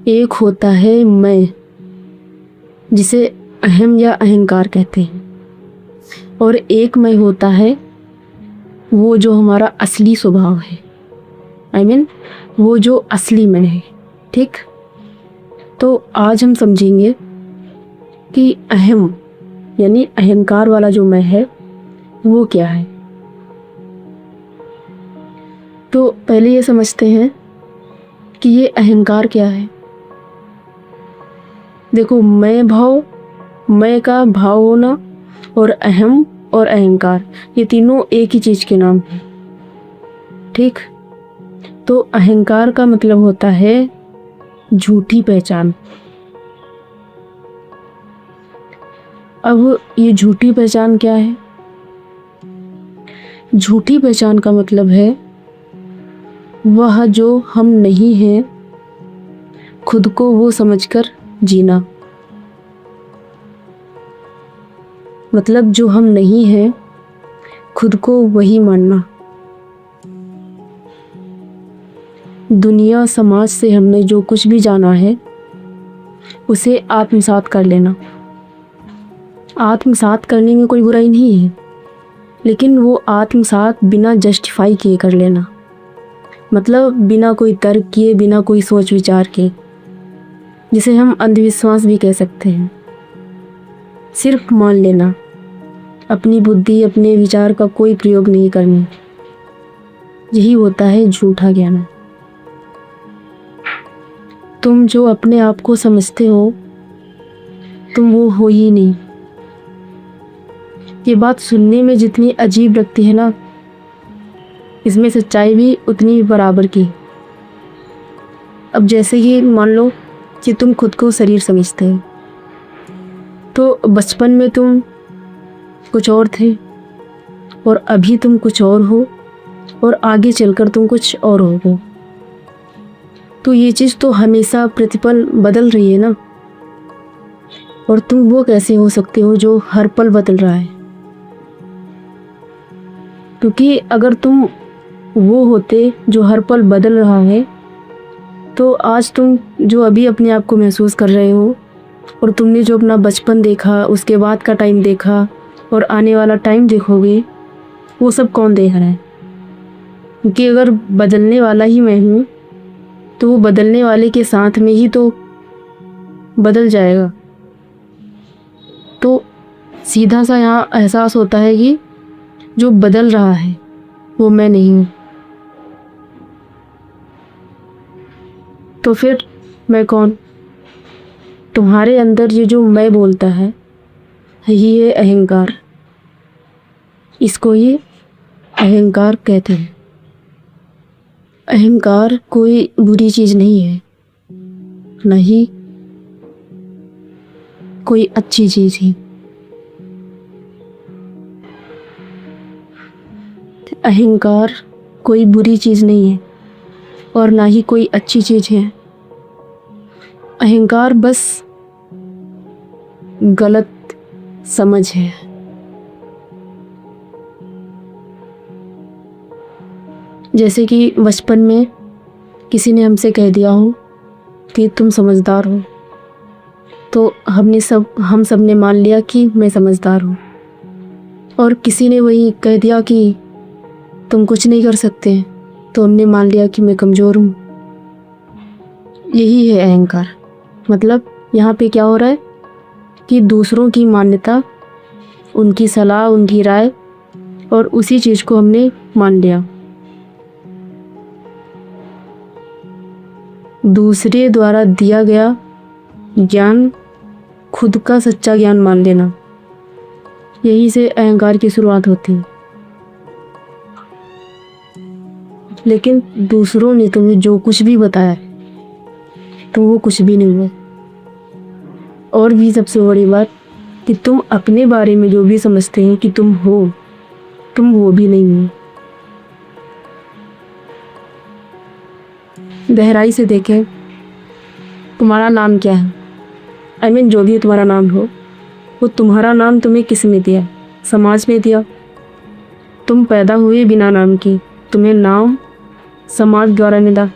एक होता है मैं, जिसे अहम या अहंकार कहते हैं, और एक मैं होता है वो जो हमारा असली स्वभाव है। वो जो असली मैं है। ठीक, तो आज हम समझेंगे कि अहम यानी अहंकार वाला जो मैं है वो क्या है। तो पहले ये समझते हैं कि ये अहंकार क्या है। देखो, मैं का भाव होना और अहम और अहंकार, ये तीनों एक ही चीज के नाम हैं। ठीक, तो अहंकार का मतलब होता है झूठी पहचान। अब ये झूठी पहचान क्या है? झूठी पहचान का मतलब है वह जो हम नहीं हैं, खुद को वो समझकर जीना। मतलब जो हम नहीं हैं, खुद को वही मानना। दुनिया समाज से हमने जो कुछ भी जाना है उसे आत्मसात कर लेना। आत्मसात करने में कोई बुराई नहीं है, लेकिन वो आत्मसात बिना जस्टिफाई किए कर लेना। मतलब बिना कोई तर्क किए, बिना कोई सोच विचार के, जिसे हम अंधविश्वास भी कह सकते हैं। सिर्फ मान लेना, अपनी बुद्धि अपने विचार का कोई प्रयोग नहीं करना, यही होता है झूठा ज्ञान। तुम जो अपने आप को समझते हो, तुम वो हो ही नहीं। ये बात सुनने में जितनी अजीब लगती है ना, इसमें सच्चाई भी उतनी बराबर की। अब जैसे कि मान लो कि तुम खुद को शरीर समझते हो, तो बचपन में तुम कुछ और थे और अभी तुम कुछ और हो, और आगे चलकर तुम कुछ और होगे। तो ये चीज़ तो हमेशा प्रतिपल बदल रही है ना, और तुम वो कैसे हो सकते हो जो हर पल बदल रहा है? क्योंकि अगर तुम वो होते जो हर पल बदल रहा है, तो आज तुम जो अभी अपने आप को महसूस कर रहे हो, और तुमने जो अपना बचपन देखा, उसके बाद का टाइम देखा और आने वाला टाइम देखोगे, वो सब कौन देख रहा है? क्योंकि अगर बदलने वाला ही मैं हूँ, तो वो बदलने वाले के साथ में ही तो बदल जाएगा। तो सीधा सा यहाँ एहसास होता है कि जो बदल रहा है वो मैं नहीं हूँ। तो फिर मैं कौन? तुम्हारे अंदर ये जो मैं बोलता है, यही है अहंकार। इसको ही अहंकार कहते हैं। अहंकार कोई बुरी चीज़ नहीं है, नहीं कोई अच्छी चीज़ है। अहंकार कोई बुरी चीज़ नहीं है और ना ही कोई अच्छी चीज़ है। अहंकार बस गलत समझ है। जैसे कि बचपन में किसी ने हमसे कह दिया हो कि तुम समझदार हो, तो हम सब ने मान लिया कि मैं समझदार हूँ, और किसी ने वही कह दिया कि तुम कुछ नहीं कर सकते, तो हमने मान लिया कि मैं कमज़ोर हूँ। यही है अहंकार। मतलब यहाँ पे क्या हो रहा है कि दूसरों की मान्यता, उनकी सलाह, उनकी राय, और उसी चीज़ को हमने मान लिया। दूसरे द्वारा दिया गया ज्ञान खुद का सच्चा ज्ञान मान लेना, यही से अहंकार की शुरुआत होती है। लेकिन दूसरों ने तुम्हें जो कुछ भी बताया, तुम वो कुछ भी नहीं हो। और भी सबसे बड़ी बात कि तुम अपने बारे में जो भी समझते हो कि तुम हो, तुम वो भी नहीं हो। गहराई से देखें, तुम्हारा नाम क्या है? जो भी तुम्हारा नाम हो, वो तुम्हारा नाम तुम्हें किसने दिया? समाज ने दिया। तुम पैदा हुए बिना नाम के, तुम्हें नाम समाज द्वारा मिला।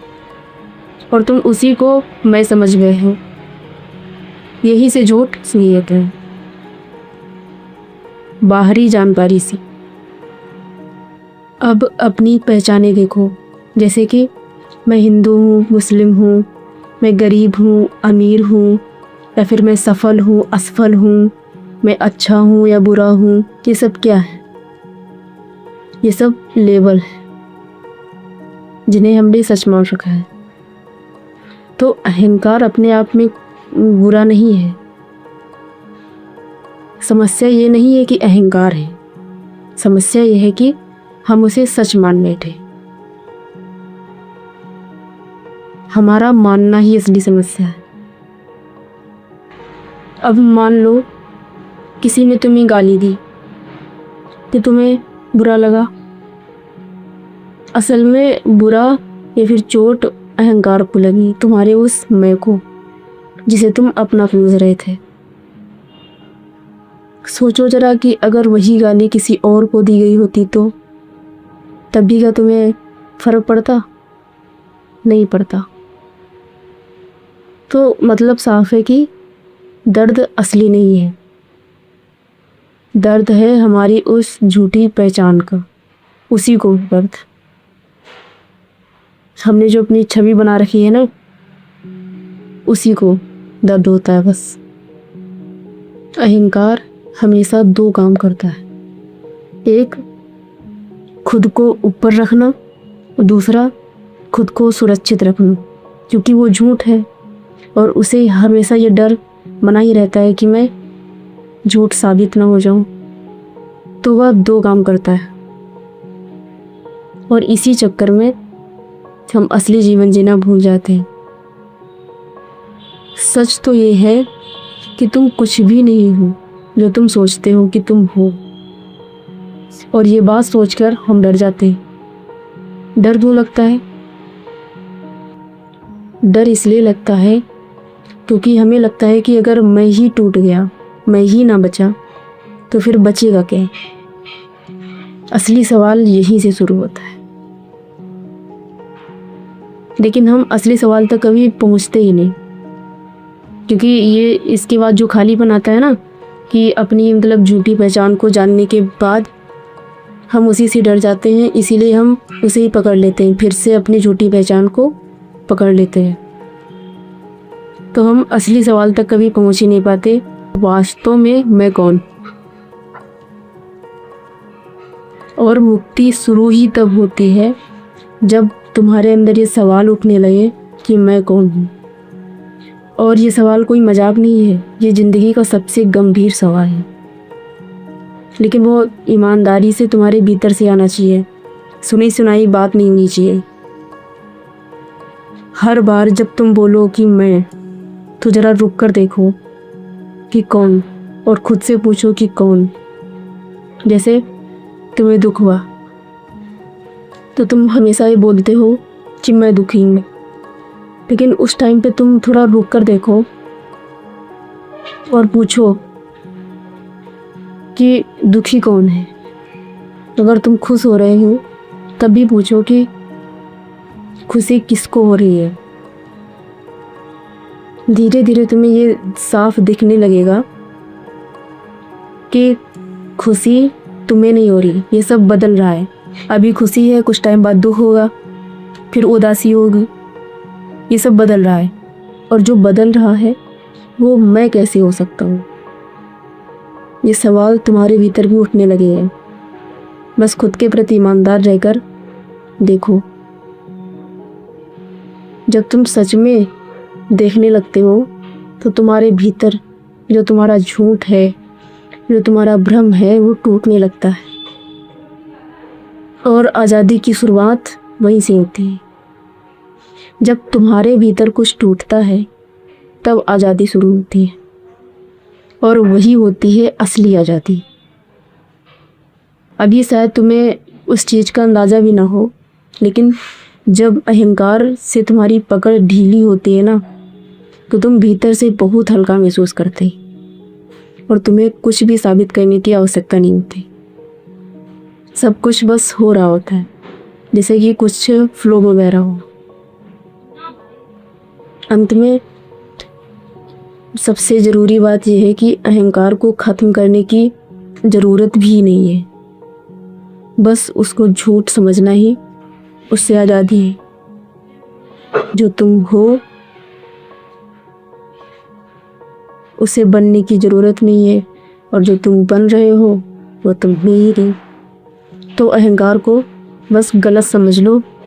और तुम उसी को मैं समझ गए हो। यही से झूठ असलियत है, बाहरी जानकारी सी। अब अपनी पहचाने देखो, जैसे कि मैं हिंदू हूँ, मुस्लिम हूँ, मैं गरीब हूँ, अमीर हूँ, या फिर मैं सफल हूँ, असफल हूँ, मैं अच्छा हूँ या बुरा हूँ। ये सब क्या है? ये सब लेबल है जिन्हें हमने सच मान रखा है। तो अहंकार अपने आप में बुरा नहीं है। समस्या ये नहीं है कि अहंकार है, समस्या ये है कि हम उसे सच मान बैठे। हमारा मानना ही असली समस्या है। अब मान लो किसी ने तुम्हें गाली दी तो तुम्हें बुरा लगा। असल में बुरा या फिर चोट अहंकार को लगी, तुम्हारे उस मैं को जिसे तुम अपना समझ रहे थे। सोचो जरा कि अगर वही गाली किसी और को दी गई होती तो तब भी क्या तुम्हें फर्क पड़ता? नहीं पड़ता। तो मतलब साफ है कि दर्द असली नहीं है, दर्द है हमारी उस झूठी पहचान का, उसी को दर्द। हमने जो अपनी छवि बना रखी है ना, उसी को दर्द होता है बस। अहंकार हमेशा दो काम करता है, एक खुद को ऊपर रखना और दूसरा खुद को सुरक्षित रखना, क्योंकि वो झूठ है और उसे हमेशा ये डर बना ही रहता है कि मैं झूठ साबित ना हो जाऊं। तो वह दो काम करता है और इसी चक्कर में हम असली जीवन जीना भूल जाते हैं। सच तो ये है कि तुम कुछ भी नहीं हो जो तुम सोचते हो कि तुम हो, और ये बात सोचकर हम डर जाते हैं। डर क्यों लगता है? डर इसलिए लगता है क्योंकि हमें लगता है कि अगर मैं ही टूट गया, मैं ही ना बचा, तो फिर बचेगा क्या? असली सवाल यहीं से शुरू होता है, लेकिन हम असली सवाल तक कभी पहुंचते ही नहीं, क्योंकि ये इसके बाद जो खालीपन आता है ना, कि अपनी मतलब झूठी पहचान को जानने के बाद हम उसी से डर जाते हैं, इसीलिए हम उसे ही पकड़ लेते हैं, फिर से अपनी झूठी पहचान को पकड़ लेते हैं। तो हम असली सवाल तक कभी पहुंच ही नहीं पाते, वास्तव में मैं कौन? और मुक्ति शुरू ही तब होती है जब तुम्हारे अंदर ये सवाल उठने लगे कि मैं कौन हूँ। और ये सवाल कोई मजाक नहीं है, ये ज़िंदगी का सबसे गंभीर सवाल है, लेकिन वो ईमानदारी से तुम्हारे भीतर से आना चाहिए, सुनी सुनाई बात नहीं होनी चाहिए। हर बार जब तुम बोलो कि मैं, तो ज़रा रुक कर देखो कि कौन, और खुद से पूछो कि कौन। जैसे तुम्हें दुख हुआ तो तुम हमेशा ये बोलते हो कि मैं दुखी हूँ, लेकिन उस टाइम पे तुम थोड़ा रुक कर देखो और पूछो कि दुखी कौन है। अगर तुम खुश हो रहे हो तब भी पूछो कि खुशी किसको हो रही है। धीरे धीरे तुम्हें ये साफ दिखने लगेगा कि खुशी तुम्हें नहीं हो रही, ये सब बदल रहा है। अभी खुशी है, कुछ टाइम बाद दुख होगा, फिर उदासी होगी, ये सब बदल रहा है। और जो बदल रहा है वो मैं कैसे हो सकता हूँ? ये सवाल तुम्हारे भीतर भी उठने लगे हैं। बस खुद के प्रति ईमानदार रहकर देखो। जब तुम सच में देखने लगते हो तो तुम्हारे भीतर जो तुम्हारा झूठ है, जो तुम्हारा भ्रम है, वो टूटने लगता है। और आज़ादी की शुरुआत वहीं से होती है। जब तुम्हारे भीतर कुछ टूटता है तब आज़ादी शुरू होती है, और वही होती है असली आज़ादी। अभी शायद तुम्हें उस चीज़ का अंदाज़ा भी ना हो, लेकिन जब अहंकार से तुम्हारी पकड़ ढीली होती है ना, तो तुम भीतर से बहुत हल्का महसूस करते हो और तुम्हें कुछ भी साबित करने की आवश्यकता नहीं होती। सब कुछ बस हो रहा होता है, जैसे कि कुछ फ्लो में बह रहा हो। अंत में सबसे ज़रूरी बात यह है कि अहंकार को ख़त्म करने की ज़रूरत भी नहीं है, बस उसको झूठ समझना ही उससे आज़ादी है। जो तुम हो उसे बनने की ज़रूरत नहीं है, और जो तुम बन रहे हो वो तुम ही नहीं। तो अहंकार को बस गलत समझ लो